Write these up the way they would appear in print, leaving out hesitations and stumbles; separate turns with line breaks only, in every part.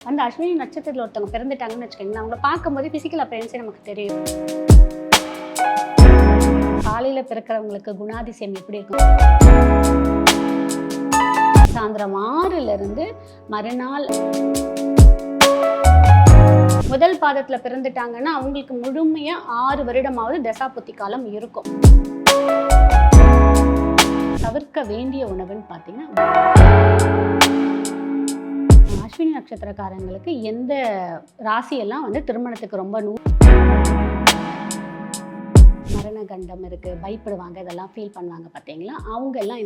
அந்த அஸ்வினி நட்சத்திரத்தில் ஒருத்தவங்க பிறந்துட்டாங்கன்னு வச்சுக்கோங்களேன், அவங்கள பார்க்கும்போது ஃபிசிக்கல் அப்பியரன்ஸே நமக்கு தெரியும். காலையில் பிறக்கிறவங்களுக்கு குணாதிசயம் எப்படி இருக்கும்? சாயந்தரம் 6லிருந்து மறுநாள் முதல் பாதத்தில் பிறந்துட்டாங்கன்னா அவங்களுக்கு முழுமையாக 6 வருடமாவது தசாபுத்தி காலம் இருக்கும். தவிர்க்க வேண்டிய உணவுன்னு பார்த்தீங்கன்னா, அஸ்வினி நட்சத்திரக்காரங்களுக்கு எந்த ராசியெல்லாம் திருமணத்துக்கு ரொம்ப மரண கண்டம் இருக்கு, பயப்படுவாங்க, இதெல்லாம் ஃபீல் பண்ணுவாங்க பார்த்தீங்களா, அவங்க எல்லாம்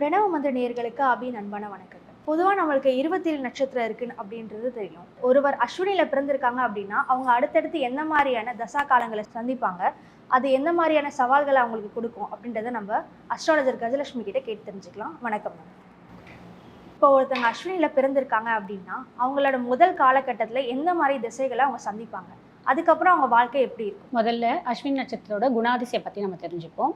பிரணவ மந்திர நேயர்களுக்கு அபியின் அன்பான வணக்கங்கள். பொதுவாக நம்மளுக்கு 27 நட்சத்திரம் இருக்குன்னு அப்படின்றது தெரியும். ஒருவர் அஸ்வினியில் பிறந்திருக்காங்க அப்படின்னா அவங்க அடுத்தடுத்து என்ன மாதிரியான தசா காலங்களை சந்திப்பாங்க, அது என்ன மாதிரியான சவால்களை அவங்களுக்கு கொடுக்கும் அப்படின்றத நம்ம அஸ்ட்ராலஜர் கஜலட்சுமி கிட்ட கேட்டு தெரிஞ்சுக்கலாம். வணக்கம் மேம். இப்போ ஒருத்தவங்க அஸ்வினியில் பிறந்திருக்காங்க அப்படின்னா அவங்களோட முதல் காலகட்டத்தில் எந்த மாதிரி திசைகளை அவங்க சந்திப்பாங்க, அதுக்கப்புறம் அவங்க வாழ்க்கை எப்படி இருக்கும்?
முதல்ல அஸ்வினி நட்சத்திரோட குணாதிசயம் பற்றி நம்ம தெரிஞ்சுப்போம்.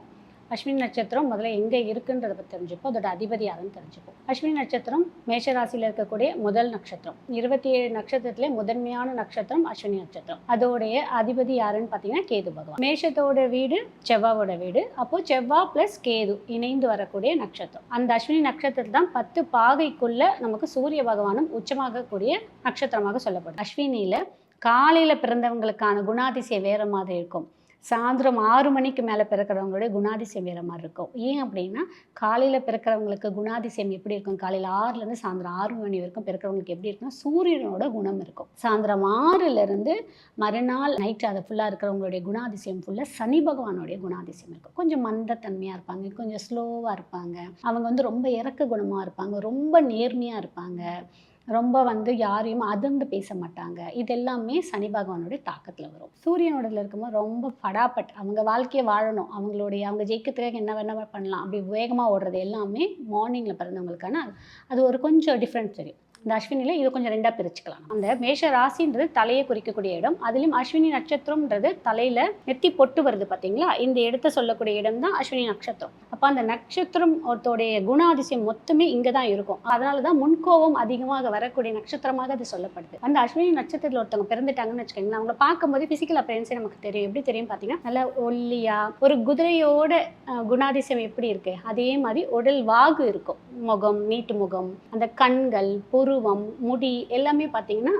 அஸ்வினி நட்சத்திரம் முதல்ல எங்கே இருக்குன்றதை பற்றி தெரிஞ்சுப்போம், அதோட அதிபதி யாருன்னு தெரிஞ்சுப்போம். அஸ்வினி நட்சத்திரம் மேஷராசியில் இருக்கக்கூடிய முதல் நட்சத்திரம். 27 நட்சத்திரத்திலே முதன்மையான நட்சத்திரம் அஸ்வினி நட்சத்திரம். அதோடைய அதிபதி யாருன்னு பார்த்தீங்கன்னா கேது பகவான். மேஷத்தோட வீடு செவ்வாவோட வீடு. அப்போ செவ்வாய் ப்ளஸ் கேது இணைந்து வரக்கூடிய நட்சத்திரம். அந்த அஸ்வினி நட்சத்திரத்தில் தான் 10 பாகைக்குள்ள நமக்கு சூரிய பகவானும் உச்சமாகக்கூடிய நட்சத்திரமாக சொல்லப்படும். அஸ்வினியில் காலையில் பிறந்தவங்களுக்கான குணாதிசயம் வேறு மாதிரி இருக்கும். சாயந்தரம் 6 மணிக்கு மேலே பிறக்கிறவங்களுடைய குணாதிசயம் வேறு மாதிரி இருக்கும். ஏன் அப்படின்னா, காலையில் பிறக்கிறவங்களுக்கு குணாதிசயம் எப்படி இருக்கும், காலையில் 6லேருந்து சாயந்தரம் 6 மணி வரைக்கும் பிறக்கிறவங்களுக்கு எப்படி இருக்குன்னா சூரியனோட குணம் இருக்கும். சாயந்தரம் 6லேருந்து மறுநாள் நைட்டு அது ஃபுல்லாக இருக்கிறவங்களுடைய குணாதிசயம் ஃபுல்லாக சனி பகவானுடைய குணாதிசயம் இருக்கும். கொஞ்சம் மந்தத்தன்மையாக இருப்பாங்க, கொஞ்சம் ஸ்லோவாக இருப்பாங்க, அவங்க ரொம்ப இறக்க குணமாக இருப்பாங்க, ரொம்ப நேர்மையாக இருப்பாங்க, ரொம்ப யாரையும் அதிர்ந்து பேச மாட்டாங்க. இது எல்லாமே சனி பகவானுடைய தாக்கத்தில் வரும். சூரியனோடல இருக்கும்போது ரொம்ப ஃபடாபட் அவங்க வாழ்க்கையை வாழணும், அவங்க ஜெயிக்கிறதுக்காக என்ன வேணா பண்ணலாம், அப்படி வேகமாக ஓடுறது எல்லாமே மார்னிங்கில் பிறந்தவங்களுக்கான அது ஒரு கொஞ்சம் டிஃப்ரெண்ட் தெரியும். இந்த அஸ்வினியில் இது கொஞ்சம் 2ஆக பிரிச்சுக்கலாம். அந்த மேஷ ராசின்றது தலையை குறிக்கக்கூடிய இடம், அதுலேயும் அஸ்வினி நட்சத்திரம்ன்றது தலையில் நெத்தி பொட்டு வருது பார்த்தீங்களா, இந்த இடத்த சொல்லக்கூடிய இடம் தான் அஸ்வினி நட்சத்திரம். அப்போ அந்த நட்சத்திரம் ஒருத்தோடைய குணாதிசயம் மொத்தமே இங்கே தான் இருக்கும். அதனால தான் முன்கோபம் அதிகமாக வரக்கூடிய நட்சத்திரமாக அது சொல்லப்படுது. அந்த அஸ்வினி நட்சத்திரத்தில் ஒருத்தவங்க பிறந்துட்டாங்கன்னு வச்சுக்கோங்களேன், அவங்கள பார்க்கும்போது ஃபிசிக்கல் அப்பியரன்ஸே நமக்கு தெரியும். எப்படி தெரியும் பார்த்தீங்கன்னா, நல்லா ஒல்லியா ஒரு குதிரையோட குணாதிசயம் எப்படி இருக்கு அதே மாதிரி உடல் வாகு இருக்கும், முகம் நீட்டு முகம், அந்த கண்கள் புருவம் முடி எல்லாமே பார்த்தீங்கன்னா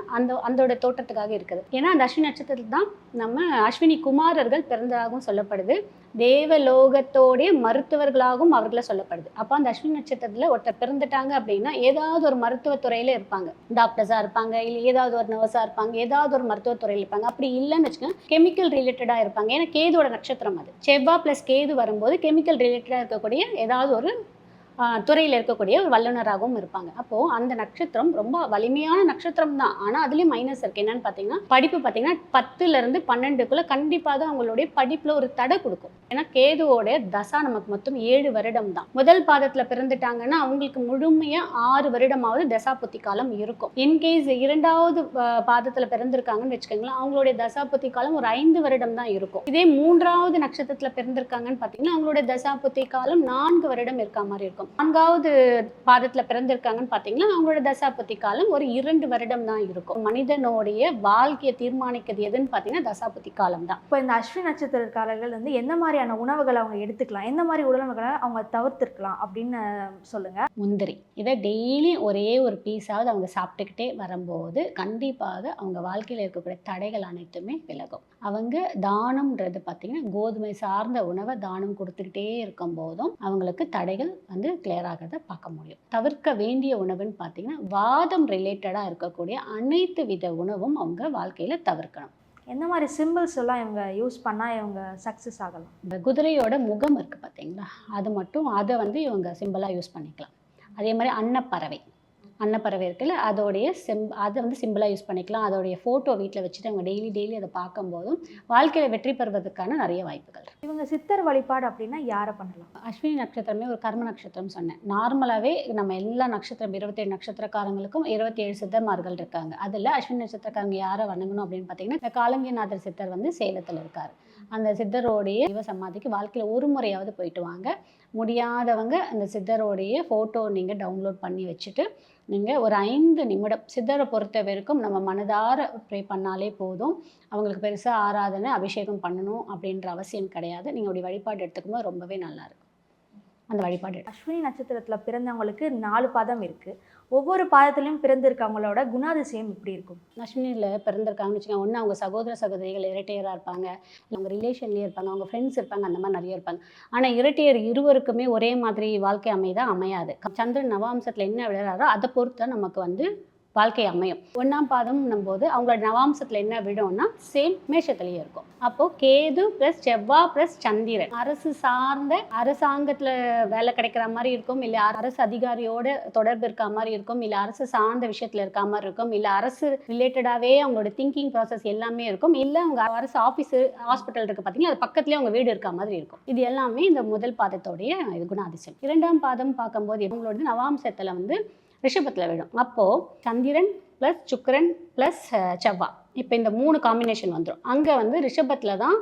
அதோட தோற்றத்துக்காக இருக்குது. ஏன்னா அந்த அஸ்வினி நட்சத்திரத்தில் தான் நம்ம அஸ்வினி குமாரர்கள் பிறந்ததாகவும் சொல்லப்படுது, தேவலோகத்தோடைய மருத்துவர்களாகவும் அவர்களை சொல்லப்படுது. அப்போ அந்த அஸ்வினி நட்சத்திரத்தில் ஒருத்தர் பிறந்துட்டாங்க அப்படின்னா ஏதாவது ஒரு மருத்துவத்துறையில் இருப்பாங்க, டாக்டர்ஸாக இருப்பாங்க, இல்லை ஏதாவது ஒரு நர்ஸாக இருப்பாங்க, ஏதாவது ஒரு மருத்துவத்துறையில் இருப்பாங்க. அப்படி இல்லைன்னு வச்சுக்கோங்க கெமிக்கல் ரிலேட்டடாக இருப்பாங்க. ஏன்னா கேதுவோட நட்சத்திரம் அது. செவ்வாய் ப்ளஸ் கேது வரும்போது கெமிக்கல் ரிலேட்டடாக இருக்கக்கூடிய ஏதாவது ஒரு துறையில் இருக்கக்கூடிய ஒரு வல்லுநராகவும் இருப்பாங்க. அப்போது அந்த நட்சத்திரம் ரொம்ப வலிமையான நட்சத்திரம் தான். ஆனால் அதுலேயும் மைனஸ் இருக்குது. என்னென்னு பார்த்தீங்கன்னா, படிப்பு பார்த்தீங்கன்னா 10லேருந்து 12க்குள்ளே கண்டிப்பாக அவங்களுடைய படிப்பில் ஒரு தடை கொடுக்கும். ஏன்னா கேதுவோட தசா நமக்கு மொத்தம் 7 வருடம் தான். முதல் பாதத்தில் பிறந்துட்டாங்கன்னா அவங்களுக்கு முழுமையாக 6 வருடமாவது தசாபுத்தி காலம் இருக்கும். இன்கேஸ் 2வது பாதத்தில் பிறந்திருக்காங்கன்னு வச்சுக்கோங்களேன், அவங்களுடைய தசாபுத்தி காலம் ஒரு 5 வருடம் தான் இருக்கும். இதே 3வது நட்சத்திரத்தில் பிறந்திருக்காங்கன்னு பார்த்தீங்கன்னா அவங்களுடைய தசாபுத்தி காலம் 4 வருடம் இருக்க மாதிரி இருக்கும். 4வது பாதத்தில் பிறந்திருக்காங்கன்னு பார்த்தீங்கன்னா அவங்களோட தசாபுத்தி காலம் ஒரு 2 வருடம் தான் இருக்கும். மனிதனுடைய வாழ்க்கையை தீர்மானிக்கிறது எதுன்னு பார்த்தீங்கன்னா தசாபுத்தி காலம் தான்.
இப்போ இந்த அஸ்வினி நட்சத்திரக்காரர்கள் என்ன மாதிரியான உணவுகளை அவங்க எடுத்துக்கலாம், எந்த மாதிரி உணவுகளை அவங்க தவிர்த்திருக்கலாம் அப்படின்னு சொல்லுங்க.
முந்திரி இதை டெய்லி ஒரே ஒரு பீஸாவது அவங்க சாப்பிட்டுக்கிட்டே வரும்போது கண்டிப்பாக அவங்க வாழ்க்கையில் இருக்கக்கூடிய தடைகள் அனைத்துமே விலகும். அவங்க தானம்ன்றது பார்த்தீங்கன்னா கோதுமை சார்ந்த உணவை தானம் கொடுத்துக்கிட்டே இருக்கும் போதும் அவங்களுக்கு தடைகள் கிளியர் ஆகிறத பார்க்க முடியும். தவிர்க்க வேண்டிய உணவுன்னு பார்த்தீங்கன்னா வாதம் ரிலேட்டடாக இருக்கக்கூடிய அனைத்து வித உணவும் அவங்க வாழ்க்கையில் தவிர்க்கணும்.
எந்த மாதிரி சிம்பிள்ஸ் எல்லாம் இவங்க யூஸ் பண்ணால் இவங்க சக்ஸஸ் ஆகலாம்?
இந்த குதிரையோட முகம் இருக்குது பார்த்தீங்களா, அது மட்டும் அதை இவங்க சிம்பிளாக யூஸ் பண்ணிக்கலாம். அதே மாதிரி அன்னப்பறவை அன்னப்பறவை இருக்குல்ல, அதோடைய அதை வந்து சிம்பிளாக யூஸ் பண்ணிக்கலாம். அதோடைய ஃபோட்டோ வீட்டில் வச்சுட்டு அவங்க டெய்லி அதை பார்க்கும்போதும் வாழ்க்கையில் வெற்றி பெறுவதற்கான நிறைய வாய்ப்புகள் இருக்கு.
இவங்க சித்தர் வழிபாடு அப்படின்னா யாரை பண்ணலாம்?
அஸ்வினி நட்சத்திரமே ஒரு கர்ம நட்சத்திரம் சொன்னேன். நார்மலாகவே நம்ம எல்லா நட்சத்திரம் 27 நட்சத்திரக்காரங்களுக்கும் 27 சித்தர்மார்கள் இருக்காங்க. அதில் அஸ்வினி நட்சத்திரக்காரங்க யாரை வணங்கணும் அப்படின்னு பார்த்தீங்கன்னா, இந்த காலங்கிநாதர் சித்தர் வந்து சேலத்தில் இருக்கார். அந்த சித்தரோடைய சிவ சமாதிக்கு வாழ்க்கையில் ஒரு முறையாவது போயிட்டு வாங்க. முடியாதவங்க அந்த சித்தரோடைய ஃபோட்டோ நீங்கள் டவுன்லோட் பண்ணி வச்சுட்டு நீங்கள் ஒரு 5 நிமிடம் சித்தரை பொறுத்த வரைக்கும் நம்ம மனதார ப்ரே பண்ணாலே போதும். அவங்களுக்கு பெருசாக ஆராதனை அபிஷேகம் பண்ணணும் அப்படின்ற அவசியம் கிடையாது. நீங்கள் அப்படி வழிபாடு எடுத்துக்கும்போது ரொம்பவே நல்லாயிருக்கும் அந்த வழிபாடு.
அஸ்வினி நட்சத்திரத்தில் பிறந்தவங்களுக்கு 4 பாதம் இருக்குது. ஒவ்வொரு பாதத்திலையும் பிறந்திருக்கவங்களோட குணாதிசயம் இப்படி இருக்கும்.
அஸ்வினியில் பிறந்திருக்காங்கன்னு வச்சுக்கோங்க, ஒன்று அவங்க சகோதர சகோதரிகள் இரட்டையராக இருப்பாங்க, அவங்க ரிலேஷன்லேயே இருப்பாங்க, அவங்க ஃப்ரெண்ட்ஸ் இருப்பாங்க, அந்த மாதிரி நிறைய இருப்பாங்க. ஆனால் இரட்டையர் இருவருக்குமே ஒரே மாதிரி வாழ்க்கை அமையாது. சந்திரன் நவாம்சத்தில் என்ன விளையாடுறோ அதை பொறுத்து நமக்கு வந்து வாழ்க்கை அமையும். 1ஆம் பாதம் போது அவங்களோட நவாம்சத்தில் என்ன விடும்னா சேம் மேஷத்துலேயே இருக்கும். அப்போது கேது ப்ளஸ் செவ்வாய் ப்ளஸ் சந்திரன் அரசு சார்ந்த அரசாங்கத்தில் வேலை கிடைக்கிற மாதிரி இருக்கும், இல்லை அரசு அதிகாரியோட தொடர்பு இருக்க மாதிரி இருக்கும், இல்லை அரசு சார்ந்த விஷயத்தில் இருக்க மாதிரி இருக்கும், இல்லை அரசு ரிலேட்டடாகவே அவங்களோட திங்கிங் ப்ராசஸ் எல்லாமே இருக்கும், இல்லை அவங்க அரசு ஆஃபீஸு ஹாஸ்பிட்டல் இருக்குது பார்த்தீங்கன்னா அது பக்கத்துலேயே அவங்க வீடு இருக்க மாதிரி இருக்கும். இது எல்லாமே இந்த முதல் பாதத்தோடைய இது குணாதிசயம். 2ஆம் பாதம் பார்க்கும்போது இவங்களோட நவாம்சத்தில் வந்து ரிஷபத்தில் விடும். அப்போது சந்திரன் ப்ளஸ் சுக்கிரன் ப்ளஸ் செவ்வாய், இப்போ இந்த 3 காம்பினேஷன் வந்துடும். அங்கே வந்து ரிஷபத்தில் தான்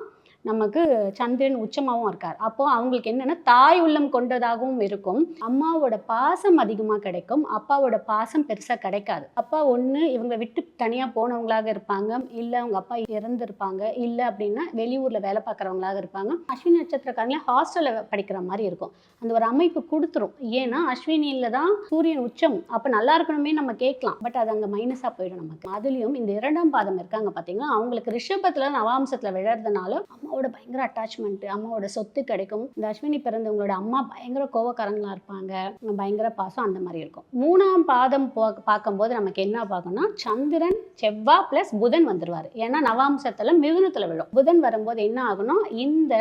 நமக்கு சந்திரன் உச்சமாகவும் இருக்கார். அப்போது அவங்களுக்கு என்னென்னா தாய் உள்ளம் கொண்டதாகவும் இருக்கும், அம்மாவோட பாசம் அதிகமாக கிடைக்கும், அப்பாவோட பாசம் பெருசாக கிடைக்காது. அப்பா ஒன்று இவங்க விட்டு தனியாக போனவங்களாக இருப்பாங்க, இல்லை அவங்க அப்பா இறந்துருப்பாங்க, இல்லை அப்படின்னா வெளியூரில் வேலை பார்க்குறவங்களாக இருப்பாங்க. அஸ்வினி நட்சத்திரக்காரங்களே ஹாஸ்டலில் படிக்கிற மாதிரி இருக்கும். அந்த ஒரு அமைப்பு கொடுத்துரும். ஏன்னா அஸ்வினியில் தான் சூரியன் உச்சம். அப்போ நல்லா இருக்கணுமே நம்ம கேட்கலாம், பட் அது அங்கே மைனஸாக போயிடும் நமக்கு. அதுலேயும் இந்த 2ஆம் பாதம் இருக்காங்க பார்த்தீங்கன்னா, அவங்களுக்கு ரிஷபத்தில் நவாம்சத்தில் விழறதுனால அம்மாவோட பயங்கர அட்டாச்மெண்ட், அம்மாவோட சொத்து கிடைக்கும். இந்த அஸ்வினி பிறந்தவங்களோட அம்மா பயங்கர கோவக்காரங்களாக இருப்பாங்க, பயங்கர பாசம் அந்த மாதிரி இருக்கும். 3ஆம் பாதம் பார்க்கும்போது நமக்கு என்ன பார்க்கணும்னா சந்திரன் செவ்வாய் ப்ளஸ் புதன் வந்துடுவார். ஏன்னா நவாம்சத்தில் மிதுனத்தில் விழும். புதன் வரும்போது என்ன ஆகணும், இந்த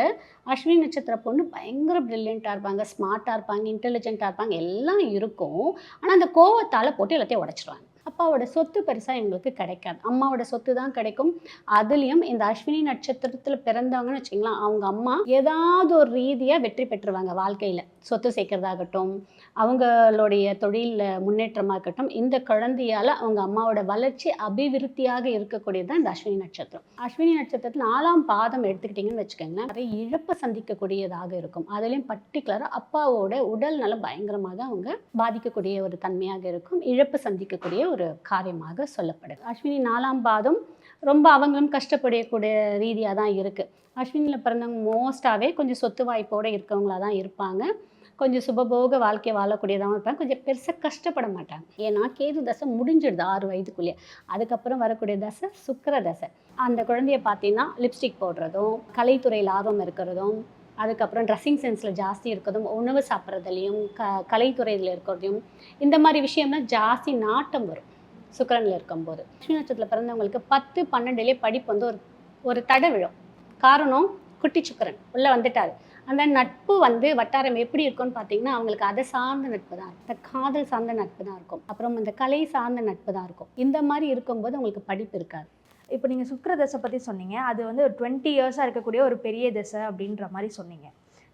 அஸ்வினி நட்சத்திர பொண்ணு பயங்கர பிரில்லியண்ட்டாக இருப்பாங்க, ஸ்மார்ட்டாக இருப்பாங்க, இன்டெலிஜென்ட்டாக இருப்பாங்க, எல்லாம் இருக்கும். ஆனால் அந்த கோவத்தால் போட்டு எல்லாத்தையும் உடைச்சிடுவாங்க. அப்பாவோட சொத்து பெருசாக இவங்களுக்கு கிடைக்காது, அம்மாவோட சொத்து தான் கிடைக்கும். அதுலேயும் இந்த அஸ்வினி நட்சத்திரத்தில் பிறந்தவங்கன்னு வச்சிங்களா, அவங்க அம்மா ஏதாவது ஒரு ரீதியாக வெற்றி பெற்றுருவாங்க வாழ்க்கையில். சொத்து சேர்க்கறதாகட்டும், அவங்களுடைய தொழிலில் முன்னேற்றமாக இருக்கட்டும், இந்த குழந்தையால் அவங்க அம்மாவோட வளர்ச்சி அபிவிருத்தியாக இருக்கக்கூடியது தான் இந்த அஸ்வினி நட்சத்திரம். அஸ்வினி நட்சத்திரத்தில் 4ஆம் பாதம் எடுத்துக்கிட்டிங்கன்னு வச்சுக்கோங்களேன், நிறைய இழப்பை சந்திக்கக்கூடியதாக இருக்கும். அதுலேயும் பர்டிகுலராக அப்பாவோட உடல் நலம் பயங்கரமாக அவங்க பாதிக்கக்கூடிய ஒரு தன்மையாக இருக்கும், இழப்பு சந்திக்கக்கூடிய ஒரு காரியமாக சொல்லப்படுது. அஸ்வினி 4ஆம் பாதம் ரொம்ப அவங்களும் கஷ்டப்படக்கூடிய ரீதியாக தான் இருக்குது. அஸ்வினியில் பிறந்தவங்க மோஸ்ட்டாகவே கொஞ்சம் சொத்து வாய்ப்போடு இருக்கவங்களாக தான் இருப்பாங்க, கொஞ்சம் சுபபோக வாழ்க்கை வாழக்கூடியதாகவும் இருப்பாங்க, கொஞ்சம் பெருசாக கஷ்டப்பட மாட்டாங்க. ஏன்னா கேது தசை முடிஞ்சிடுது 6 வயதுக்குள்ளேயே. அதுக்கப்புறம் வரக்கூடிய தசை சுக்கிர தசை. அந்த குழந்தைய பார்த்தீங்கன்னா லிப்ஸ்டிக் போடுறதும், கலைத்துறையில் ஆர்வம் இருக்கிறதும், அதுக்கப்புறம் ட்ரெஸ்ஸிங் சென்ஸில் ஜாஸ்தி இருக்கிறதும், உணவு சாப்பிட்றதுலையும், கலைத்துறையில் இருக்கிறதையும், இந்த மாதிரி விஷயம்லாம் ஜாஸ்தி நாட்டம் வரும் சுக்கிரனில் இருக்கும்போது. அஸ்வினி நட்சத்திரத்தில் பிறந்தவங்களுக்கு 10, 12லேயே படிப்பு வந்து ஒரு தடை விழும். காரணம் குட்டி சுக்கிரன் உள்ளே வந்துட்டார். அந்த நட்பு வந்து வட்டாரம் எப்படி இருக்கும்னு பார்த்தீங்கன்னா, அவங்களுக்கு அதை சார்ந்த நட்பு தான் இருக்கும், இந்த காதல் சார்ந்த நட்பு தான் இருக்கும், அப்புறம் இந்த கலை சார்ந்த நட்பு தான் இருக்கும். இந்த மாதிரி இருக்கும்போது அவங்களுக்கு படிப்பு இருக்காது.
இப்போ நீங்கள் சுக்கிர தசை பற்றி சொன்னீங்க, அது வந்து ஒரு 20 இயர்ஸாக இருக்கக்கூடிய ஒரு பெரிய தசை அப்படின்ற மாதிரி சொன்னீங்க.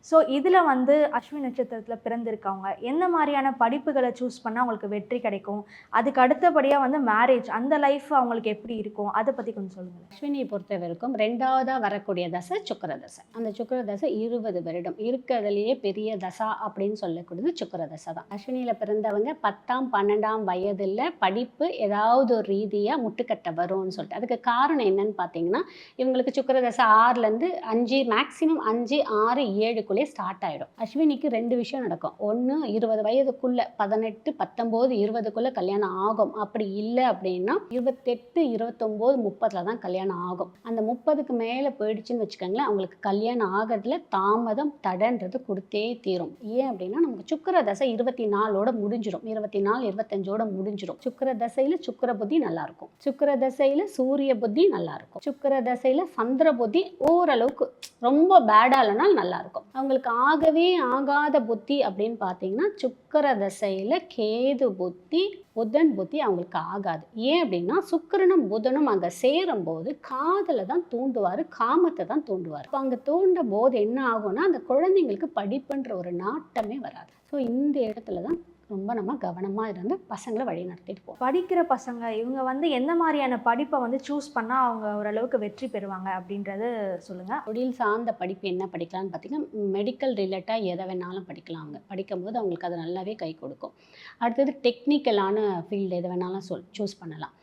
ஸோ இதில் வந்து அஸ்வினி நட்சத்திரத்தில் பிறந்திருக்கவங்க எந்த மாதிரியான படிப்புகளை சூஸ் பண்ணால் அவங்களுக்கு வெற்றி கிடைக்கும், அதுக்கு அடுத்தபடியாக வந்து மேரேஜ் அந்த லைஃப் அவங்களுக்கு எப்படி இருக்கும், அதை பற்றி கொஞ்சம் சொல்லுங்கள்.
அஸ்வினியை பொறுத்த வரைக்கும் 2ஆவதாக வரக்கூடிய தசை சுக்கிர தசை. அந்த சுக்கிர தசை 20 வருடம் இருக்கிறதுலையே பெரிய தசா அப்படின்னு சொல்லக்கூடியது சுக்கிர தசை தான். அஸ்வினியில் பிறந்தவங்க 10ஆம் 12ஆம் வயதில் படிப்பு ஏதாவது ஒரு ரீதியாக முட்டுக்கட்டை வரும்னு சொல்லிட்டு, அதுக்கு காரணம் என்னன்னு பார்த்தீங்கன்னா, இவங்களுக்கு சுக்கிர தசை 6லேருந்து 5 மேக்ஸிமம் 5, 6, 7 ஸ்டார்ட் ஆயிடும். அஸ்வினிக்கு 2 விஷயம் நடக்கும். ஒன்று 20 வயதுக்குள்ள 18, 19, 20க்குள்ள கல்யாணம் ஆகும். அப்படி இல்லை அப்படின்னா 28, 29, 30ல தான் கல்யாணம் ஆகும். அந்த 30க்கு மேலே போயிடுச்சுன்னு வச்சுக்கோங்களேன், அவங்களுக்கு கல்யாணம் ஆகிறதுல தாமதம் தடன்றது கொடுத்தே தீரும். ஏன் அப்படின்னா நமக்கு சுக்கிர தசை 24ஓட முடிஞ்சிடும், 24, 25ஓட முடிஞ்சிடும். சுக்கிர தசையில் சுக்கிர புத்தி நல்லா இருக்கும், சுக்கிர தசையில் சூரிய புத்தி நல்லா இருக்கும், சுக்கிர தசையில் சந்திர புத்தி ஓரளவுக்கு ரொம்ப பேடா இல்லைனா நல்லா இருக்கும். அவங்களுக்கு ஆகவே ஆகாத புத்தி அப்படின்னு பார்த்தீங்கன்னா சுக்கிர தசையில் கேது புத்தி புதன் புத்தி அவங்களுக்கு ஆகாது. ஏன் அப்படின்னா சுக்கிரனும் புதனும் அங்கே சேரும்போது காதலை தான் தூண்டுவார், காமத்தை தான் தூண்டுவார். இப்போ அங்கே தூண்டும் போது என்ன ஆகும்னா அந்த குழந்தைங்களுக்கு படிப்புன்ற ஒரு நாட்டமே வராது. ஸோ இந்த இடத்துல தான் ரொம்ப நம்ம கவனமாக இருந்து பசங்களை வழி நடத்திட்டு போகணும்.
படிக்கிற பசங்க இவங்க வந்து எந்த மாதிரியான படிப்பை வந்து சூஸ் பண்ணால் அவங்க ஓரளவுக்கு வெற்றி பெறுவாங்க அப்படின்றது சொல்லுங்கள்.
தொழில் சார்ந்த படிப்பு என்ன படிக்கலாம்னு பார்த்தீங்கன்னா மெடிக்கல் ரிலேட்டாக எதை வேணாலும் படிக்கலாம். அவங்க படிக்கும்போது அவங்களுக்கு அது நல்லாவே கை கொடுக்கும். அடுத்தது டெக்னிக்கலான ஃபீல்டு எதை வேணாலும் சூஸ் பண்ணலாம்.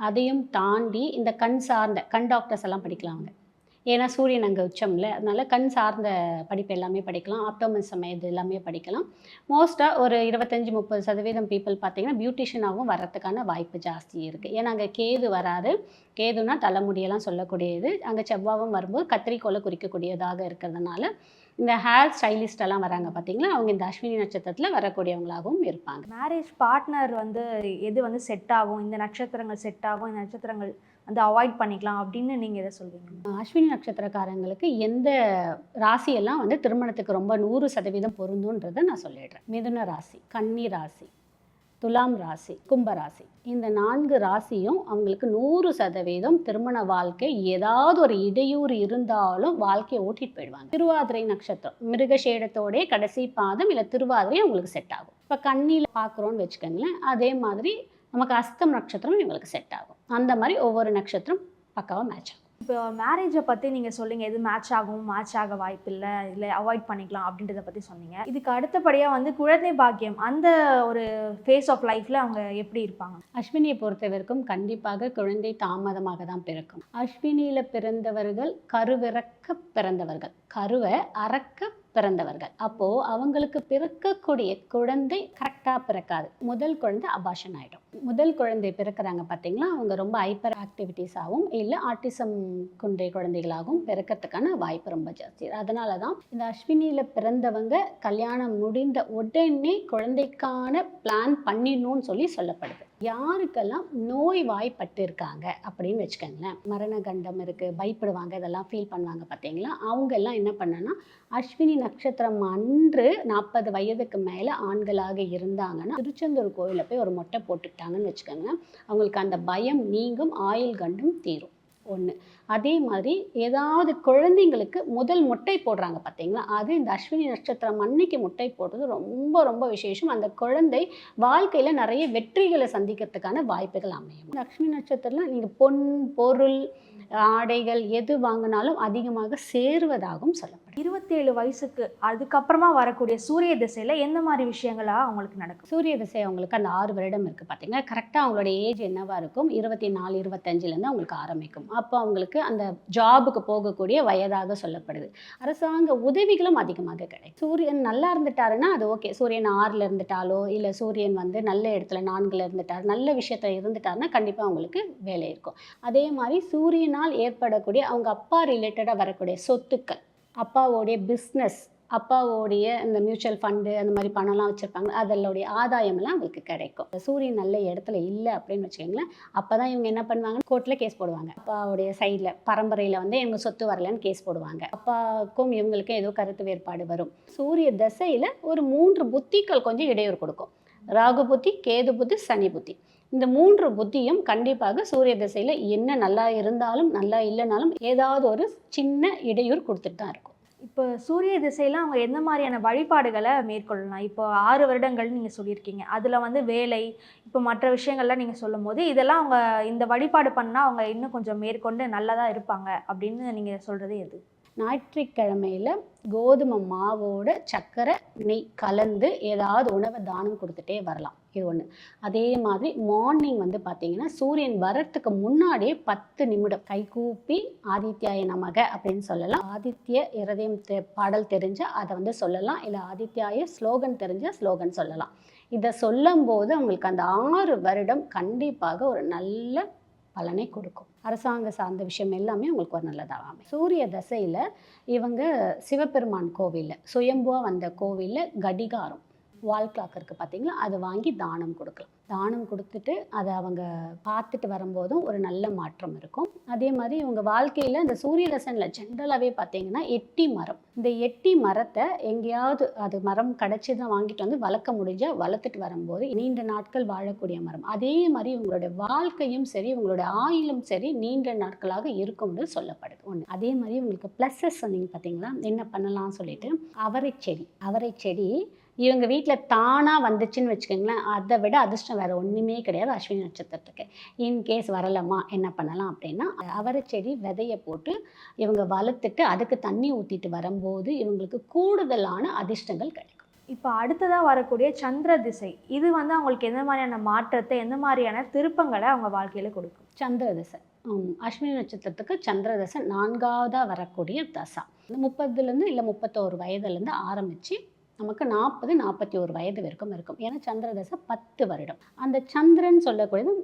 அதையும் தாண்டி இந்த கண் சார்ந்த கண் டாக்டர்ஸ் எல்லாம் படிக்கலாம் அவங்க. ஏன்னா சூரியன் அங்கே உச்சம்ல, அதனால கண் சார்ந்த படிப்பு எல்லாமே படிக்கலாம். ஆப்டோமெட்ரிசம் இது எல்லாமே படிக்கலாம். மோஸ்ட்டாக ஒரு 25-30% பீப்புள் பார்த்தீங்கன்னா பியூட்டிஷியனாகவும் வர்றதுக்கான வாய்ப்பு ஜாஸ்தி இருக்குது. ஏன்னா அங்கே கேது வராரு. கேதுனா தலைமுடியெல்லாம் சொல்லக்கூடியது. அங்கே செவ்வாவும் வரும்போது கத்திரிக்கோலை குறிக்கக்கூடியதாக இருக்கிறதுனால இந்த ஹேர் ஸ்டைலிஸ்ட் எல்லாம் வராங்க பார்த்தீங்களா, அவங்க இந்த அஸ்வினி நட்சத்திரத்தில் வரக்கூடியவங்களாகவும் இருப்பாங்க.
மேரேஜ் பார்ட்னர் வந்து எது வந்து செட் ஆகும், இந்த நட்சத்திரங்கள் செட் ஆகும், இந்த நட்சத்திரங்கள் வந்து அவாய்ட் பண்ணிக்கலாம் அப்படின்னு நீங்கள் எதை சொல்வீங்க?
அஸ்வினி நட்சத்திரக்காரங்களுக்கு எந்த ராசியெல்லாம் வந்து திருமணத்துக்கு ரொம்ப 100% பொருந்துன்றதை நான் சொல்லிடுறேன். மிதுன ராசி, கன்னி ராசி, துலாம் ராசி, கும்ப ராசி, இந்த 4 ராசியும் அவங்களுக்கு 100% திருமண வாழ்க்கை ஏதாவது ஒரு இடையூறு இருந்தாலும் வாழ்க்கையை ஓட்டிட்டு போயிடுவாங்க. திருவாதிரை நட்சத்திரம் மிருகஷேடத்தோடைய கடைசி பாதம் இல்லை திருவாதிரை அவங்களுக்கு செட் ஆகும். இப்போ கண்ணியில் பார்க்குறோன்னு வச்சுக்கோங்களேன், அதே மாதிரி நமக்கு அஸ்தம் நட்சத்திரம் இவங்களுக்கு செட் ஆகும். அந்த மாதிரி ஒவ்வொரு நட்சத்திரம் பக்காவாக மேட்ச் ஆகும்.
இப்போ மேரேஜை பற்றி நீங்கள் சொல்லுங்கள், எது மேட்ச் ஆகும், மேட்ச் ஆக வாய்ப்பு இல்லை அவாய்ட் பண்ணிக்கலாம் அப்படின்றத பற்றி சொன்னீங்க. இதுக்கு அடுத்தபடியாக வந்து குழந்தை பாக்கியம் அந்த ஒரு ஃபேஸ் ஆஃப் லைஃப்பில் அவங்க எப்படி இருப்பாங்க?
அஸ்வினியை பொறுத்த வரைக்கும் கண்டிப்பாக குழந்தை தாமதமாக தான் பிறக்கும். அஸ்வினியில் பிறந்தவர்கள் கருவிறக்க பிறந்தவர்கள், கருவை அறக்க பிறந்தவர்கள். அப்போது அவங்களுக்கு பிறக்கக்கூடிய குழந்தை கரெக்டாக பிறக்காது. முதல் குழந்தை அபாஷன் ஆகிடும். முதல் குழந்தை பிறக்கிறாங்க பார்த்தீங்களா, அவங்க ரொம்ப ஹைப்பர் ஆக்டிவிட்டீஸாகவும் இல்லை ஆட்டிசம் கொண்ட குழந்தைகளாகவும் பிறக்கிறதுக்கான வாய்ப்பு ரொம்ப ஜாஸ்தி. அதனால தான் இந்த அஸ்வினியில் பிறந்தவங்க கல்யாணம் முடிந்த உடனே குழந்தைக்கான பிளான் பண்ணிடணும்னு சொல்லப்படுது. யாருக்கெல்லாம் நோய் வாய்ப்பட்டு இருக்காங்க அப்படின்னு வச்சுக்கோங்களேன், மரண கண்டம் இருக்குது, பயப்படுவாங்க, இதெல்லாம் ஃபீல் பண்ணுவாங்க பார்த்தீங்களா, அவங்க எல்லாம் என்ன பண்ணனா அஸ்வினி நட்சத்திரம் அன்று 40 வயதுக்கு மேலே ஆண்களாக இருந்தாங்கன்னா திருச்செந்தூர் கோயிலில் போய் ஒரு மொட்டை போட்டுக்கிட்டாங்கன்னு வச்சுக்கோங்களேன், அவங்களுக்கு அந்த பயம் நீங்கும், ஆயுள் கண்டும் தீரும். ஒன்று. அதே மாதிரி ஏதாவது குழந்தைங்களுக்கு முதல் முட்டை போடுறாங்க பார்த்தீங்களா, அது இந்த அஸ்வினி நட்சத்திரம் அன்னைக்கு முட்டை போடுறது ரொம்ப ரொம்ப விசேஷம். அந்த குழந்தை வாழ்க்கையில் நிறைய வெற்றிகளை சந்திக்கிறதுக்கான வாய்ப்புகள் அமையும். இந்த அஸ்வினி நட்சத்திரத்தில் நீங்கள் பொன் பொருள் ஆடைகள் எது வாங்கினாலும் அதிகமாக சேருவதாகவும் சொல்லப்படும்.
27 வயசுக்கு அதுக்கப்புறமா வரக்கூடிய சூரிய திசையில் எந்த மாதிரி விஷயங்களாக அவங்களுக்கு நடக்கும்?
சூரிய திசை அவங்களுக்கு அந்த 6 வருடம் இருக்குது பார்த்தீங்கன்னா, கரெக்டாக அவங்களோட ஏஜ் என்னவா இருக்கும், 24 25லேருந்து அவங்களுக்கு ஆரம்பிக்கும். அப்போ அவங்களுக்கு அந்த ஜாபுக்கு போகக்கூடிய வயதாக சொல்லப்படுது. அரசாங்க உதவிகளும் அதிகமாக கிடைக்கும். சூரியன் நல்லா இருந்துட்டாருன்னா அது ஓகே. சூரியன் 6ல் இருந்துட்டாலோ இல்லை சூரியன் வந்து நல்ல இடத்துல 4ல் இருந்துட்டார், நல்ல விஷயத்தில் இருந்துட்டாருன்னா கண்டிப்பாக அவங்களுக்கு வேலை இருக்கும். அதே மாதிரி சூரியனால் ஏற்படக்கூடிய அவங்க அப்பா ரிலேட்டடாக வரக்கூடிய சொத்துக்கள், அப்பாவோடைய பிஸ்னஸ், அப்பாவோடைய இந்த மியூச்சுவல் ஃபண்டு அந்த மாதிரி பணம்லாம் வச்சுருப்பாங்க, அதனுடைய ஆதாயமெல்லாம் அவங்களுக்கு கிடைக்கும். சூரியன் நல்ல இடத்துல இல்லை அப்படின்னு வச்சுக்கோங்களேன், அப்போ தான் இவங்க என்ன பண்ணுவாங்க, கோர்ட்டில் கேஸ் போடுவாங்க. அப்பாவுடைய சைடில் பரம்பரையில் வந்து எங்கள் சொத்து வரலன்னு கேஸ் போடுவாங்க. அப்பாவுக்கும் இவங்களுக்கும் ஏதோ கருத்து வேறுபாடு வரும். சூரிய தசையில் ஒரு 3 புத்திகள் கொஞ்சம் இடையூறு கொடுக்கும். ராகு புத்தி, கேது புத்தி, சனி புத்தி. இந்த 3 புத்தியும் கண்டிப்பாக சூரிய திசையில் என்ன நல்லா இருந்தாலும் நல்லா இல்லைனாலும் ஏதாவது ஒரு சின்ன இடையூறு கொடுத்துட்டு தான் இருக்கும்.
இப்போ சூரிய திசையில் அவங்க எந்த மாதிரியான வழிபாடுகளை மேற்கொள்ளலாம்? இப்போ 6 வருடங்கள் நீங்கள் சொல்லியிருக்கீங்க, அதில் வந்து வேலை, இப்போ மற்ற விஷயங்கள்லாம் நீங்கள் சொல்லும் போது இதெல்லாம் அவங்க இந்த வழிபாடு பண்ணால் அவங்க இன்னும் கொஞ்சம் மேற்கொண்டு நல்லதாக இருப்பாங்க அப்படின்னு நீங்கள் சொல்கிறது எது?
ஞாயிற்றுக்கிழமையில் கோதுமை மாவோட சர்க்கரை நெய் கலந்து ஏதாவது உணவை தானம் கொடுத்துட்டே வரலாம். இது ஒன்று. அதே மாதிரி மார்னிங் வந்து பார்த்தீங்கன்னா சூரியன் வரத்துக்கு முன்னாடியே 10 நிமிடம் கைகூப்பி ஆதித்யாய நமக அப்படின்னு சொல்லலாம். ஆதித்ய இருதயம் பாடல் தெரிஞ்சால் அதை வந்து சொல்லலாம், இல்லை ஆதித்யாய ஸ்லோகன் தெரிஞ்சால் ஸ்லோகன் சொல்லலாம். இதை சொல்லும் போது அவங்களுக்கு அந்த 6 வருடம் கண்டிப்பாக ஒரு நல்ல பலனை கொடுக்கும். அரசாங்க சார்ந்த விஷயம் எல்லாமே உங்களுக்கு ஒரு நல்லதாக அமையும். சூரிய தசையில் இவங்க சிவபெருமான் கோவிலில் சுயம்புவாக வந்த கோவிலில் கடிகாரம் வால் கிளாக் இருக்குது பார்த்தீங்களா, அது வாங்கி தானம் கொடுக்கலாம். தானம் கொடுத்துட்டு அதை அவங்க பார்த்துட்டு வரும்போதும் ஒரு நல்ல மாற்றம் இருக்கும். அதே மாதிரி இவங்க வாழ்க்கையில் இந்த சூரிய தசனில் ஜென்ரலாகவே பார்த்தீங்கன்னா எட்டி மரம், இந்த எட்டி மரத்தை எங்கேயாவது அது மரம் கிடச்சி தான் வாங்கிட்டு வந்து வளர்க்க முடிஞ்சால் வளர்த்துட்டு வரும்போது நீண்ட நாட்கள் வாழக்கூடிய மரம். அதே மாதிரி இவங்களுடைய வாழ்க்கையும் சரி இவங்களுடைய ஆயுளும் சரி நீண்ட நாட்களாக இருக்கும்னு சொல்லப்படுது. ஒன்று. அதே மாதிரி இவங்களுக்கு ப்ளஸ்ஸஸ் சொன்னீங்க பார்த்தீங்களா, என்ன பண்ணலாம்னு சொல்லிட்டு அவரை செடி இவங்க வீட்டில் தானாக வந்துச்சுன்னு வச்சுக்கோங்களேன், அதை விட அதிர்ஷ்டம் வேறு ஒன்றுமே கிடையாது அஸ்வினி நட்சத்திரத்துக்கு. இன்கேஸ் வரலமா என்ன பண்ணலாம் அப்படின்னா, அவரை செடி விதையை போட்டு இவங்க வளர்த்துட்டு அதுக்கு தண்ணி ஊற்றிட்டு வரும்போது இவங்களுக்கு கூடுதலான அதிர்ஷ்டங்கள் கிடைக்கும்.
இப்போ அடுத்ததாக வரக்கூடிய சந்திர திசை, இது வந்து அவங்களுக்கு எந்த மாதிரியான மாற்றத்தை, எந்த மாதிரியான திருப்பங்களை அவங்க வாழ்க்கையில் கொடுக்கும்?
சந்திர தசை அஸ்வினி நட்சத்திரத்துக்கு சந்திர தசை 4வதாக வரக்கூடிய தசா. 30லேருந்து இல்லை 31 வயதுலேருந்து ஆரம்பித்து நமக்கு 40-41 வயது வரைக்கும் இருக்கும். ஏன்னா சந்திர தசை 10 வருடம். அந்த சந்திரன் சொல்லக்கூடியது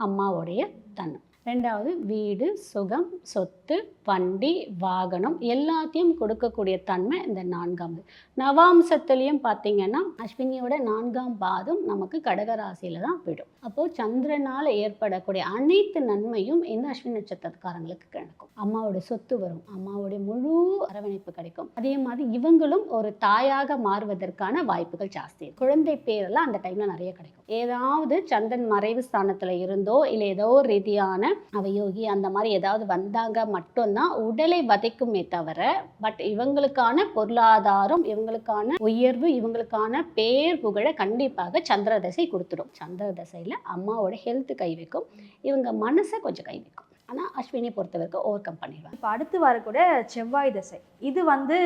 அம்மாவுடைய தன்னம். 2வது வீடு, சுகம், சொத்து, வண்டி, வாகனம் எல்லாத்தையும் கொடுக்கக்கூடிய தன்மை இந்த 4வது. நவாம்சத்துலேயும் பார்த்தீங்கன்னா அஸ்வினியோட 4ஆம் பாதம் நமக்கு கடகராசியில் தான் விடும். அப்போது சந்திரனால் ஏற்படக்கூடிய அனைத்து நன்மையும் இந்த அஸ்வினி நட்சத்திரக்காரங்களுக்கு கிடைக்கும். அம்மாவோட சொத்து வரும், அம்மாவுடைய முழு அரவணைப்பு கிடைக்கும். அதே மாதிரி இவங்களும் ஒரு தாயாக மாறுவதற்கான வாய்ப்புகள் ஜாஸ்தி. குழந்தை பேரெல்லாம் அந்த டைமில் நிறைய கிடைக்கும். ஏதாவது சந்திரன் மறைவு ஸ்தானத்தில் இருந்தோ இல்லை ஏதோ ரீதியான அவயோகி அந்த மாதிரி ஏதாவது வந்தாங்க மட்டும்தான் உடலை வதைக்குமே தவிர, பட் இவங்களுக்கான பொருளாதாரம், இவங்களுக்கான உயர்வு, இவங்களுக்கான பேர் புகழை கண்டிப்பாக சந்திர தசை கொடுத்துடும். சந்திர தசையில் அம்மாவோட ஹெல்த் கை வைக்கும், இவங்க மனசை கொஞ்சம் கை வைக்கும். ஆனால் அஸ்வினியை பொறுத்தவரைக்கும் ஓவர் கம் பண்ணிடுவாங்க.
இப்போ அடுத்து வரக்கூடிய செவ்வாய் தசை, இது வந்து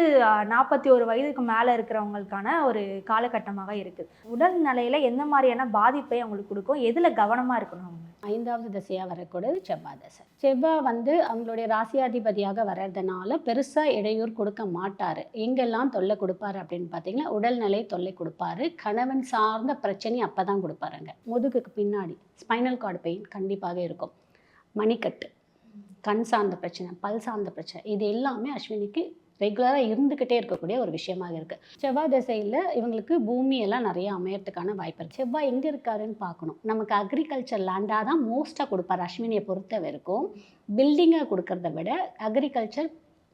41 வயதுக்கு மேலே இருக்கிறவங்களுக்கான ஒரு காலகட்டமாக இருக்குது. உடல் நிலையில் எந்த மாதிரியான பாதிப்பை அவங்களுக்கு கொடுக்கும், எதில் கவனமாக இருக்கணும் அவங்க?
5வது தசையாக வரக்கூடியது செவ்வாய் தசை. செவ்வாய் வந்து அவங்களுடைய ராசியாதிபதியாக வர்றதுனால பெருசாக இடையூறு கொடுக்க மாட்டார். எங்கெல்லாம் தொல்லை கொடுப்பாரு அப்படின்னு பார்த்தீங்கன்னா, உடல்நிலை தொல்லை கொடுப்பாரு, கணவன் சார்ந்த பிரச்சனை அப்போ தான் கொடுப்பாருங்க. முதுகுக்கு பின்னாடி ஸ்பைனல் கார்டு பெயின் கண்டிப்பாக இருக்கும், மணிக்கட்டு, கண் சார்ந்த பிரச்சனை, பல் சார்ந்த பிரச்சனை, இது எல்லாமே அஸ்வினிக்கு ரெகுலராக இருந்துக்கிட்டே இருக்கக்கூடிய ஒரு விஷயமாக இருக்குது. செவ்வாய் திசையில் இவங்களுக்கு பூமியெல்லாம் நிறைய அமையறதுக்கான வாய்ப்பு இருக்குது. செவ்வாய் எங்கே இருக்காருன்னு பார்க்கணும். நமக்கு அக்ரிகல்ச்சர் லேண்டாக தான் மோஸ்ட்டாக கொடுப்பார் அஸ்வினியை பொறுத்த வரைக்கும். பில்டிங்காக கொடுக்கறத விட அக்ரிகல்ச்சர்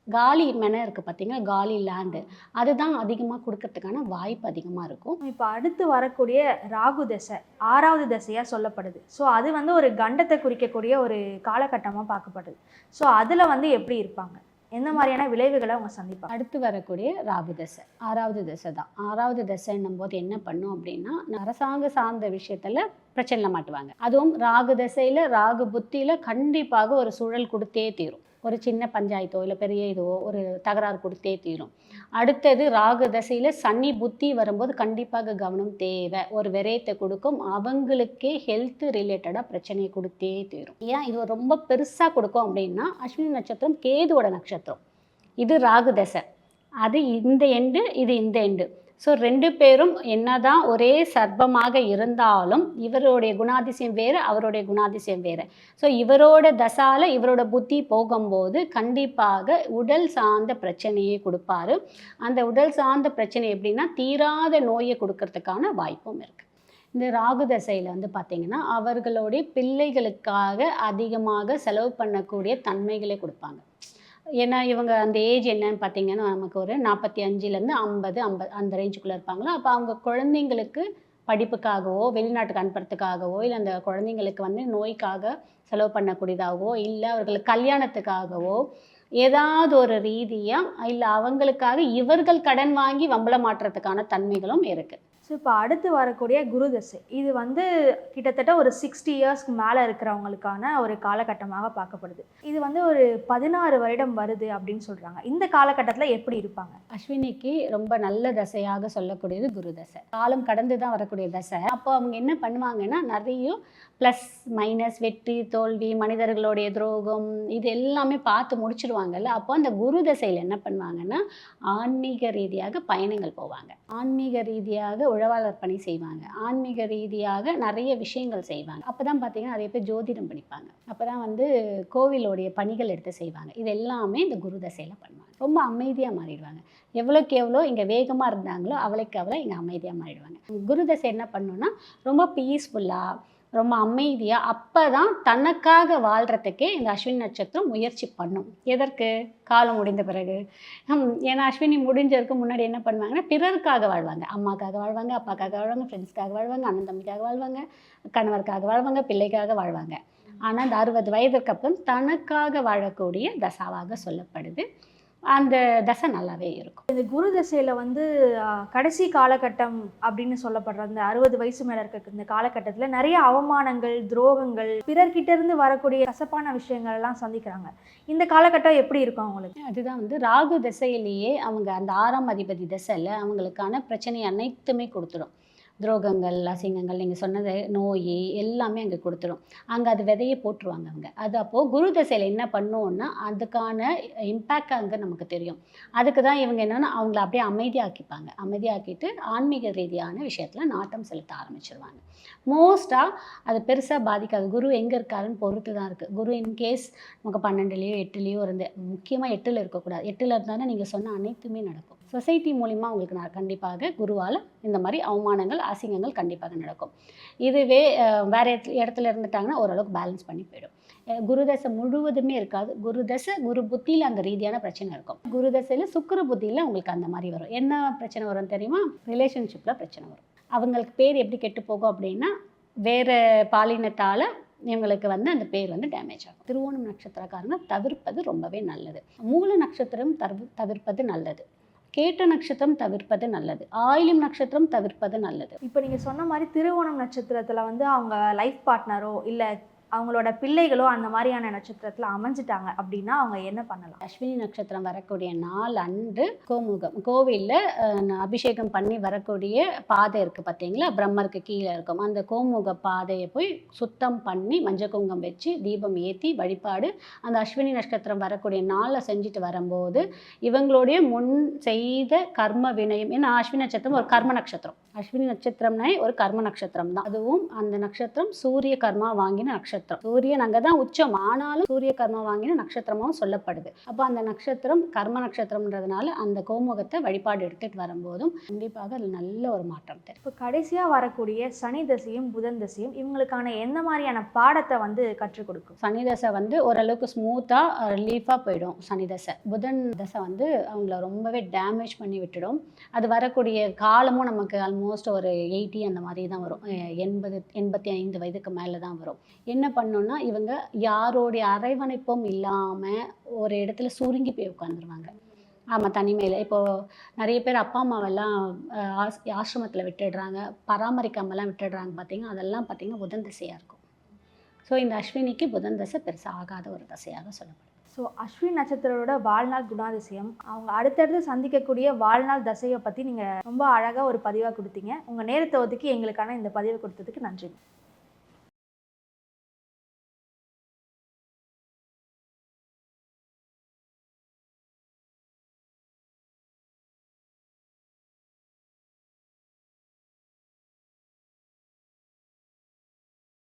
காலி மெனை இருக்குது பார்த்தீங்கன்னா, காலி லேண்டு, அதுதான் அதிகமாக கொடுக்கறதுக்கான வாய்ப்பு அதிகமாக இருக்கும்.
இப்போ அடுத்து வரக்கூடிய ராகு தசை 6வது தசையாக சொல்லப்படுது. ஸோ அது வந்து ஒரு கண்டத்தை குறிக்கக்கூடிய ஒரு காலகட்டமாக பார்க்கப்படுது. ஸோ அதில் வந்து எப்படி இருப்பாங்க, எந்த மாதிரியான விளைவுகளை அவங்க சந்திப்பாங்க?
அடுத்து வரக்கூடிய ராகு தசை 6வது தசை தான். 6வது தசைன்னும் போது என்ன பண்ணும் அப்படின்னா, அரசாங்க சார்ந்த விஷயத்தில் பிரச்சனையில் மாட்டுவாங்க. அதுவும் ராகு தசையில் ராகு புத்தியில் கண்டிப்பாக ஒரு சூழல் கொடுத்தே தீரும். ஒரு சின்ன பஞ்சாயத்தோ இல்லை பெரிய இதுவோ ஒரு தகராறு கொடுத்தே தீரும். அடுத்தது ராகு தசையில் சனி புத்தி வரும்போது கண்டிப்பாக கவனம் தேவை. ஒரு விரயத்தை கொடுக்கும், அவங்களுக்கே ஹெல்த் ரிலேட்டடாக பிரச்சனையை கொடுத்தே தீரும். ஏன் இது ரொம்ப பெருசாக கொடுக்கும் அப்படின்னா, அஸ்வினி நட்சத்திரம் கேதுவோட நட்சத்திரம், இது ராகு தசை, அது இந்த எண்டு, இது இந்த எண்டு. ஸோ 2 பேரும் என்னதான் ஒரே சர்ப்பமாக இருந்தாலும் இவருடைய குணாதிசயம் வேறு, அவருடைய குணாதிசயம் வேறு. ஸோ இவரோட தசால இவரோட புத்தி போகும்போது கண்டிப்பாக உடல் சார்ந்த பிரச்சனையை கொடுப்பாரு. அந்த உடல் சார்ந்த பிரச்சனை எப்படின்னா, தீராத நோயை கொடுக்கறதுக்கான வாய்ப்பும் இருக்குது. இந்த ராகு தசையில் வந்து பார்த்திங்கன்னா, அவர்களுடைய பிள்ளைகளுக்காக அதிகமாக செலவு பண்ணக்கூடிய தன்மைகளை கொடுப்பாங்க. ஏன்னா இவங்க அந்த ஏஜ் என்னன்னு பார்த்தீங்கன்னா, நமக்கு ஒரு 45லேருந்து 50 அந்த ரேஞ்சுக்குள்ளே இருப்பாங்களா. அப்போ அவங்க குழந்தைங்களுக்கு படிப்புக்காகவோ வெளிநாட்டுக்கு அனுப்புறதுக்காகவோ இல்லை அந்த குழந்தைங்களுக்கு வந்து நோய்க்காக செலவு பண்ணக்கூடியதாகவோ இல்லை அவர்களுக்கு கல்யாணத்துக்காகவோ ஏதாவது ஒரு ரீதியாக இல்லை அவங்களுக்காக இவர்கள் கடன் வாங்கி வம்பள மாற்றுறதுக்கான தன்மைகளும் இருக்குது.
ஸோ இப்போ அடுத்து வரக்கூடிய குரு தசை, இது வந்து கிட்டத்தட்ட ஒரு 60 இயர்ஸ்க்கு மேலே இருக்கிறவங்களுக்கான ஒரு காலகட்டமாக பார்க்கப்படுது. இது வந்து ஒரு 16 வருடம் வருது அப்படின்னு சொல்கிறாங்க. இந்த காலகட்டத்தில் எப்படி இருப்பாங்க?
அஸ்வினிக்கு ரொம்ப நல்ல தசையாக சொல்லக்கூடியது குரு தசை. காலம் கடந்து தான் வரக்கூடிய தசை. அப்போ அவங்க என்ன பண்ணுவாங்கன்னா, நிறைய ப்ளஸ் மைனஸ், வெற்றி தோல்வி, மனிதர்களுடைய துரோகம், இது எல்லாமே பார்த்து முடிச்சிடுவாங்கல்ல. அப்போ அந்த குரு தசையில் என்ன பண்ணுவாங்கன்னா, ஆன்மீக ரீதியாக பயணங்கள் போவாங்க, ஆன்மீக ரீதியாக உழவாளர் பணி செய்வாங்க, ஆன்மீக ரீதியாக நிறைய விஷயங்கள் செய்வாங்க. அப்போ தான் பார்த்தீங்கன்னா நிறைய பேர் ஜோதிடம் படிப்பாங்க, அப்போ தான் வந்து கோவிலோடைய பணிகள் எடுத்து செய்வாங்க. இது எல்லாமே இந்த குரு தசையில் பண்ணுவாங்க. ரொம்ப அமைதியாக மாறிடுவாங்க. எவ்வளோக்கு எவ்வளோ இங்கே வேகமாக இருந்தாங்களோ அவளுக்கு அவ்வளோ இங்கே அமைதியாக மாறிடுவாங்க. குரு தசை என்ன பண்ணுன்னா ரொம்ப பீஸ்ஃபுல்லாக, ரொம்ப அமைதியாக, அப்போ தான் தனக்காக வாழ்கிறதுக்கே இந்த அஸ்வினி நட்சத்திரம் முயற்சி பண்ணும். எதற்கு? காலம் முடிந்த பிறகு. ஏன்னா அஸ்வினி முடிஞ்சதுக்கு முன்னாடி என்ன பண்ணுவாங்கன்னா பிறருக்காக வாழ்வாங்க. அம்மாக்காக வாழ்வாங்க, அப்பாக்காக வாழ்வாங்க, ஃப்ரெண்ட்ஸ்க்காக வாழ்வாங்க, அண்ணன் தம்பிக்காக வாழ்வாங்க, கணவருக்காக வாழ்வாங்க, பிள்ளைக்காக வாழ்வாங்க. ஆனால் அந்த 60 வயதுக்கு அப்புறம் தனக்காக வாழக்கூடிய தசாவாக சொல்லப்படுது. அந்த தசை நல்லாவே இருக்கும்.
இந்த குரு தசையில் வந்து கடைசி காலகட்டம் அப்படின்னு சொல்லப்படுற அந்த 60 வயசு மேலே இருக்க இந்த காலகட்டத்தில் நிறைய அவமானங்கள், துரோகங்கள், பிறர்கிட்ட இருந்து வரக்கூடிய கசப்பான விஷயங்கள் எல்லாம் சந்திக்கிறாங்க. இந்த காலகட்டம் எப்படி இருக்கும் அவங்களுக்கு?
அதுதான் வந்து ராகு திசையிலேயே அவங்க அந்த 6ஆம் அதிபதி திசையில் அவங்களுக்கான பிரச்சனை அனைத்துமே கொடுத்துடும். துரோகங்கள், அசிங்கங்கள், நீங்கள் சொன்னது நோய் எல்லாமே அங்கே கொடுத்துரும். அங்கே அது விதையை போட்டுருவாங்க அவங்க. அது அப்போது குரு தசையில் என்ன பண்ணுவோன்னா அதுக்கான இம்பேக்ட் அங்கே நமக்கு தெரியும். அதுக்கு தான் இவங்க என்னென்னா அவங்கள அப்படியே அமைதியாக்கிப்பாங்க. அமைதியாக்கிட்டு ஆன்மீக ரீதியான விஷயத்தில் நாட்டம் செலுத்த ஆரம்பிச்சிருவாங்க. மோஸ்ட்டாக அது பெருசாக பாதிக்காது. குரு எங்கே இருக்காருன்னு பொறுத்து தான் இருக்குது. குரு இன்கேஸ் நமக்கு 12லேயோ 8லேயோ இருந்து, முக்கியமாக 8ல் இருக்கக்கூடாது. 8ல் இருந்தாலும் நீங்கள் சொன்ன அனைத்துமே நடக்கும். சொசைட்டி மூலிமா உங்களுக்கு கண்டிப்பாக குருவால் இந்த மாதிரி அவமானங்கள், அசிங்கங்கள் கண்டிப்பாக நடக்கும். இதுவே வேறு இடத்துல இருந்துட்டாங்கன்னா ஓரளவுக்கு பேலன்ஸ் பண்ணி போயிடும். குரு தசை முழுவதுமே இருக்காது. குரு தசை, குரு புத்தியில் அந்த ரீதியான பிரச்சனை இருக்கும். குரு தசையில் சுக்கிர புத்தியில் உங்களுக்கு அந்த மாதிரி வரும். என்ன பிரச்சனை வரும் தெரியுமா? ரிலேஷன்ஷிப்பில் பிரச்சனை வரும். அவங்களுக்கு பேர் எப்படி கெட்டு போகும் அப்படின்னா வேறு பாலினத்தால் இவங்களுக்கு வந்து அந்த பேர் வந்து டேமேஜ் ஆகும். திருவோணம் நட்சத்திரக்காரங்க தவிர்ப்பது ரொம்பவே நல்லது. மூல நட்சத்திரம் தவிர்ப்பது நல்லது. கேட்ட நட்சத்திரம் தவிர்ப்பது நல்லது. ஆயில்யம் நட்சத்திரம் தவிர்ப்பது நல்லது.
இப்போ நீங்கள் சொன்ன மாதிரி திருவோணம் நட்சத்திரத்தில் வந்து அவங்க லைஃப் பார்ட்னரோ இல்லை அவங்களோட பிள்ளைகளோ அந்த மாதிரியான நட்சத்திரத்தில் அமைஞ்சிட்டாங்க அப்படின்னா அவங்க என்ன பண்ணலாம்?
அஸ்வினி நட்சத்திரம் வரக்கூடிய நாள் அன்று கோமுகம் கோவிலில் அபிஷேகம் பண்ணி வரக்கூடிய பாதை இருக்குது பார்த்தீங்களா, பிரம்மருக்கு கீழே இருக்கும். அந்த கோமுக பாதையை போய் சுத்தம் பண்ணி மஞ்சள் குங்குமம் வச்சு தீபம் ஏற்றி வழிபாடு அந்த அஸ்வினி நட்சத்திரம் வரக்கூடிய நாளில் செஞ்சுட்டு வரும்போது இவங்களுடைய முன் செய்த கர்ம வினயம். ஏன்னா அஸ்வினி நட்சத்திரம் ஒரு கர்ம நட்சத்திரம். அஸ்வினி நட்சத்திரம்னாலே ஒரு கர்ம நட்சத்திரம் தான். அதுவும் அந்த நட்சத்திரம் சூரிய கர்மா வாங்கின நட்சத்திரம். சூரியன் அங்கே தான் உச்சம், ஆனாலும் சூரிய கர்மா வாங்கின நட்சத்திரமாகவும் சொல்லப்படுது. அப்போ அந்த நட்சத்திரம் கர்ம நட்சத்திரம்ன்றதுனால அந்த கோமுகத்தை வழிபாடு எடுத்துட்டு வரும்போதும் கண்டிப்பாக அதில் நல்ல ஒரு மாற்றம் தெரியும்.
இப்போ கடைசியாக வரக்கூடிய சனி தசையும் புதன் தசையும் இவங்களுக்கான எந்த மாதிரியான பாடத்தை வந்து கற்றுக் கொடுக்கும்?
சனி தசை வந்து ஓரளவுக்கு ஸ்மூத்தாக ரிலீஃபாக போயிடும். சனி தசை. புதன் தசை வந்து அவங்கள ரொம்பவே டேமேஜ் பண்ணி விட்டுடும். அது வரக்கூடிய காலமும் நமக்கு ஆல்மோஸ்ட் ஒரு 80 அந்த மாதிரி தான் வரும். 85 வயதுக்கு மேலே தான் வரும். என்ன பண்ணோன்னா இவங்க யாரோடைய அரவணைப்பும் இல்லாமல் ஒரு இடத்துல சுருங்கி போய் உட்காந்துருவாங்க. ஆமாம், தனிமையில். இப்போது நிறைய பேர் அப்பா அம்மாவெல்லாம் ஆசிரமத்தில் விட்டுடுறாங்க, பராமரிக்காமலாம் விட்டுடுறாங்க பார்த்தீங்கன்னா, அதெல்லாம் பார்த்தீங்கன்னா புதன் தசையாக இருக்கும். ஸோ இந்த அஸ்வினிக்கு புதன் தசை பெருசாக ஆகாத ஒரு தசையாக சொல்லப்படும்.
ஸோ அஸ்வினி நட்சத்திரோட வாழ்நாள் குணாதிசயம், அவங்க அடுத்தடுத்து சந்திக்கக்கூடிய வாழ்நாள் தசையை பற்றி நீங்கள் ரொம்ப அழகாக ஒரு பதிவாக கொடுத்தீங்க. உங்கள் நேரத்தை ஒதுக்கி எங்களுக்கான இந்த பதிவை கொடுத்ததுக்கு நன்றி.